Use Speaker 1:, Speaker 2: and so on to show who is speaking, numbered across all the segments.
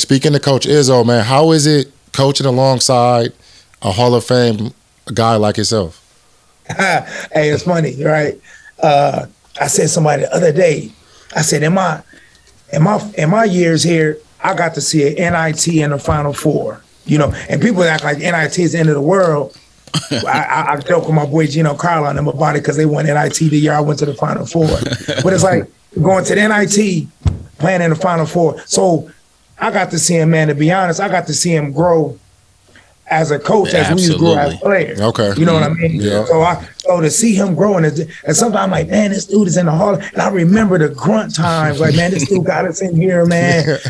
Speaker 1: speaking to Coach Izzo, man, how is it coaching alongside a Hall of Fame guy like yourself?
Speaker 2: Hey, it's funny, right? I said to somebody the other day, I said, in my years here, I got to see an NIT in the Final Four, and people act like NIT is the end of the world. I joke with my boy Gino Carlo and them about it because they won NIT the year I went to the Final Four. But it's like going to the NIT, playing in the Final Four. So I got to see him, man, to be honest, I got to see him grow as a coach, as we grew as players.
Speaker 1: Okay.
Speaker 2: You know what I mean?
Speaker 1: Yeah.
Speaker 2: So to see him growing, and sometimes I'm like, man, this dude is in the Hall. And I remember the grunt times, like, man, this dude got us in here, man.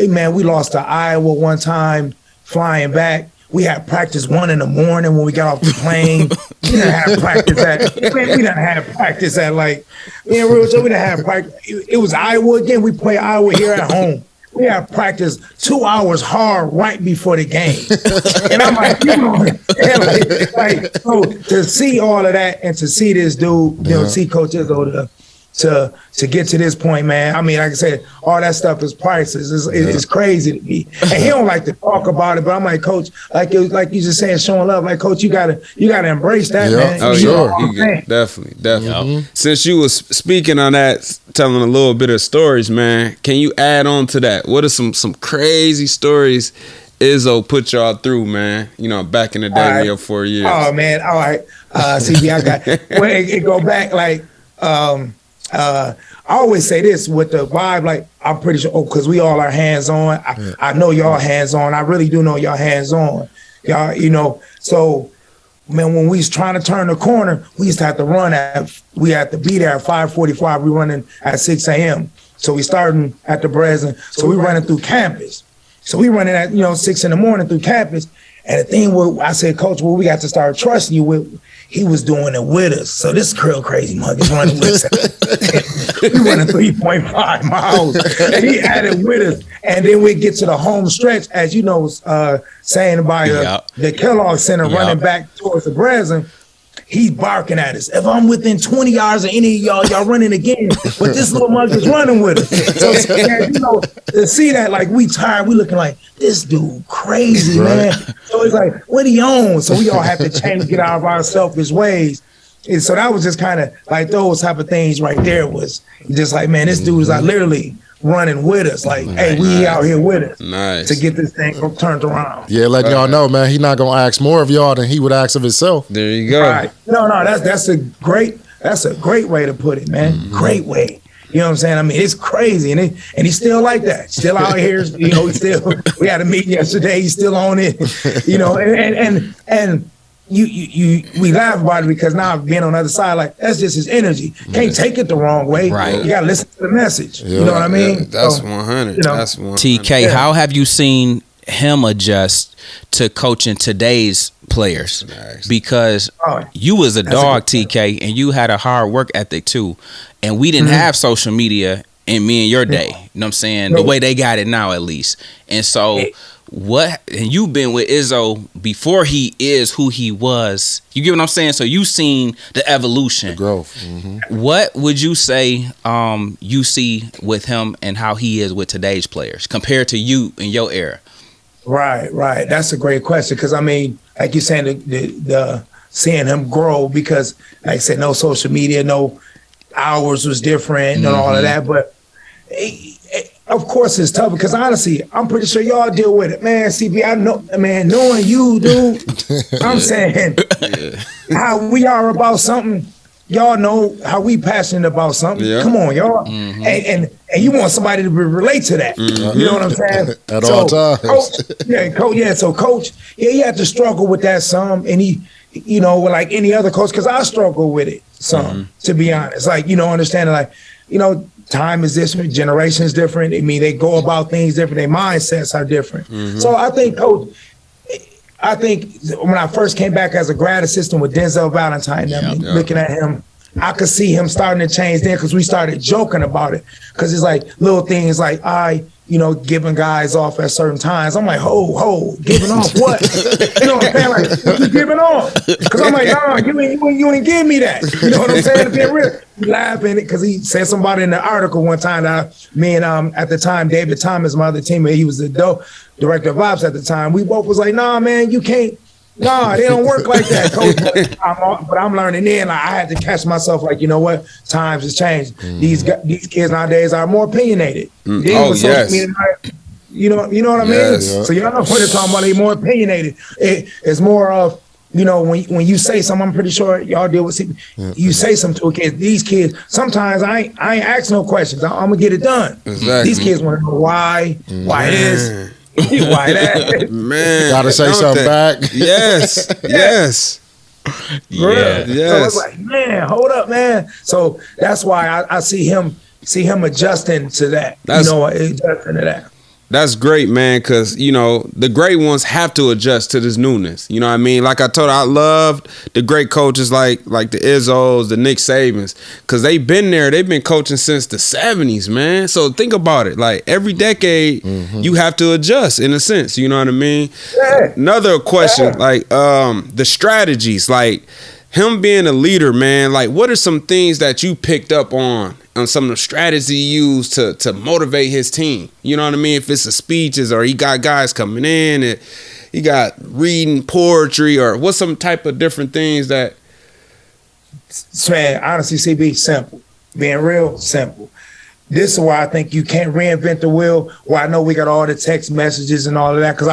Speaker 2: Man, we lost to Iowa one time flying back. We had practice 1 a.m. when we got off the plane. We didn't have practice at like, man, real talk, we didn't have practice. It was Iowa again. We play Iowa here at home. We had practice 2 hours hard right before the game. And I'm like, so to see all of that and to see this dude, see Coach Izzo to get to this point, man. I mean, like I said, all that stuff is priceless. It's crazy to me. And he don't like to talk about it, but I'm like, Coach, like you just saying, showing love. Like, Coach, you gotta embrace that, man.
Speaker 3: Oh, sure. Definitely. Mm-hmm. Since you was speaking on that, telling a little bit of stories, man, can you add on to that? What are some crazy stories Izzo put y'all through, man? Back in the day in your 4 years.
Speaker 2: Oh, man. All right. CB, I got it go back like I always say this with the vibe, like I'm pretty sure, because we all are hands-on. I know y'all hands-on. I really do know y'all hands-on. Y'all, so, man, when we was trying to turn the corner, we used to have to we had to be there at 5:45. We running at 6 a.m. So we starting at the Breslin. So we running through campus. So we running at, 6 in the morning through campus. And the thing where I said, Coach, we got to start trusting you with, he was doing it with us. So this curl crazy mug is running with us. We running 3.5 miles. And he had it with us. And then we get to the home stretch, as you know, saying by the Kellogg Center running back towards the Breslin. He's barking at us. If I'm within 20 yards of any of y'all running again. But this little mug is running with us. So, to see that, like, we tired, we looking like, this dude crazy, man. So it's like, what he on? So we all have to change, get out of our selfish ways. And so that was just kind of like those type of things right there was just like, man, this dude is like literally running with us. Like, hey, we out here with us to get this thing turned around.
Speaker 1: Yeah, letting y'all know, man, he not going to ask more of y'all than he would ask of himself.
Speaker 3: There you go.
Speaker 2: Right. No, that's a great way to put it, man. Mm-hmm. Great way. You know what I'm saying? I mean, it's crazy, and he's still like that. Still out here, we had a meeting yesterday. He's still on it, and we laugh about it because now being on the other side, like that's just his energy. Can't take it the wrong way. Right. You gotta listen to the message. Yeah. You know what I mean?
Speaker 3: Yeah, that's 100. That's 100.
Speaker 4: TK, how have you seen him adjust to coaching today's players? Because you was a dog, TK, and you had a hard work ethic too. And we didn't have social media in me and your day. You know what I'm saying? The way they got it now, at least. And so and you've been with Izzo before he is who he was. You get what I'm saying? So you've seen the evolution. The
Speaker 1: growth. Mm-hmm.
Speaker 4: What would you say you see with him and how he is with today's players compared to you in your era?
Speaker 2: Right. That's a great question because, I mean, like you're saying, the seeing him grow because, like I said, no social media, no hours was different and all of that. But, of course, it's tough because, honestly, I'm pretty sure y'all deal with it. Man, CB, I know, man, knowing you, dude, I'm saying how we are about something. Y'all know how we passionate about something. Yeah. Come on, y'all. Mm-hmm. And you want somebody to relate to that. Mm-hmm. You know what I'm saying?
Speaker 1: At all times.
Speaker 2: So Coach, he had to struggle with that some. And he, like any other coach, because I struggle with it some, to be honest. Like, understanding, like, time is different, generations different. I mean, they go about things different. Their mindsets are different. Mm-hmm. So I think, Coach, when I first came back as a grad assistant with Denzel Valentine, looking at him, I could see him starting to change then because we started joking about it. Because it's like little things like, giving guys off at certain times. I'm like, ho, giving off what? You know what I'm saying? Like, what you giving off? Because I'm like, nah, you ain't give me that. You know what I'm saying? Being real, laughing because he said somebody in the article one time that me and at the time David Thomas, my other teammate, he was the director of ops at the time. We both was like, nah, man, you can't. Nah, they don't work like that, coach. But I'm learning then. Like, I had to catch myself. Like, you know what? Times has changed. These kids nowadays are more opinionated.
Speaker 3: Yes.
Speaker 2: You know what I mean?
Speaker 3: Yes.
Speaker 2: So y'all know what they're talking about. They more opinionated. It's more of when you say something. I'm pretty sure y'all deal with. You say something to a kid. These kids sometimes I ain't asking no questions. I'm gonna get it done.
Speaker 3: Exactly.
Speaker 2: These kids want to know why this. Why that?
Speaker 3: Man,
Speaker 1: gotta say something back.
Speaker 3: Yes, yes,
Speaker 2: yes.
Speaker 3: So
Speaker 2: it's like, man, hold up, man. So that's why I see him adjusting to that. Adjusting to that.
Speaker 3: That's great, man, because, the great ones have to adjust to this newness. You know what I mean? Like I told you, I loved the great coaches like the Izzos, the Nick Sabans, because they've been there. They've been coaching since the 70s, man. So think about it. Like every decade, you have to adjust in a sense. You know what I mean?
Speaker 2: Yeah.
Speaker 3: Another question, like the strategies, like him being a leader, man, like what are some things that you picked up on some of the strategies he used to motivate his team? You know what I mean? If it's the speeches or he got guys coming in and he got reading poetry or what's some type of different things that...
Speaker 2: Man, honestly, CB, simple. Being real, simple. This is why I think you can't reinvent the wheel. Well, I know we got all the text messages and all of that because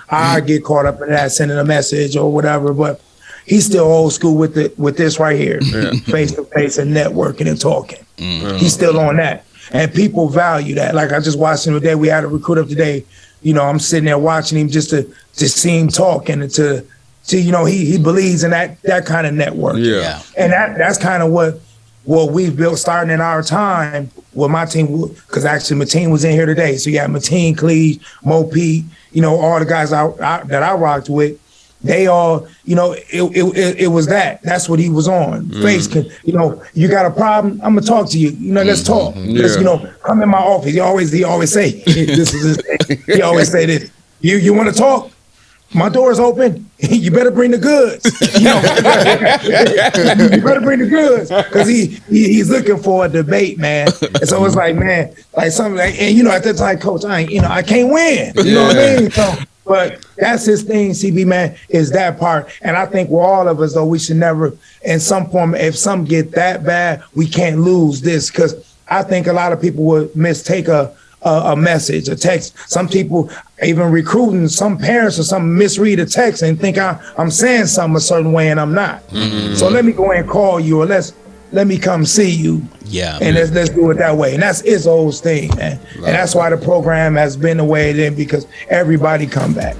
Speaker 2: I get caught up in that, sending a message or whatever, but he's still old school with this right here, face to face and networking and talking. He's still on that, and people value that. Like I just watched him today. We had a recruit up today. I'm sitting there watching him just to see him talking and to he believes in that kind of network.
Speaker 3: Yeah,
Speaker 2: and that's kind of what we've built starting in our time with my team. Because actually, Mateen was in here today, so you got Mateen, Cleese, Mo Pete, all the guys that I rocked with. They all, it was that. That's what he was on. Face, you got a problem? I'm gonna talk to you. Let's talk. Let's, come in my office. He always say this is his thing. He always say this. You want to talk? My door's open. You better bring the goods. You better bring the goods because he's looking for a debate, man. And so it's like, man, like something like, and at that time, coach, I can't win. You know what I mean? So, but that's his thing, CB, man, is that part. And I think with all of us, though, we should never, in some form, if some get that bad, we can't lose this. Because I think a lot of people would mistake a message, a text. Some people, even recruiting, some parents or some misread a text and think I'm saying something a certain way and I'm not. So let me go and call you or let me come see you.
Speaker 4: Yeah.
Speaker 2: And let's do it that way. And that's Izzo's thing, man. And that's why the program has been the way it is, because everybody come back.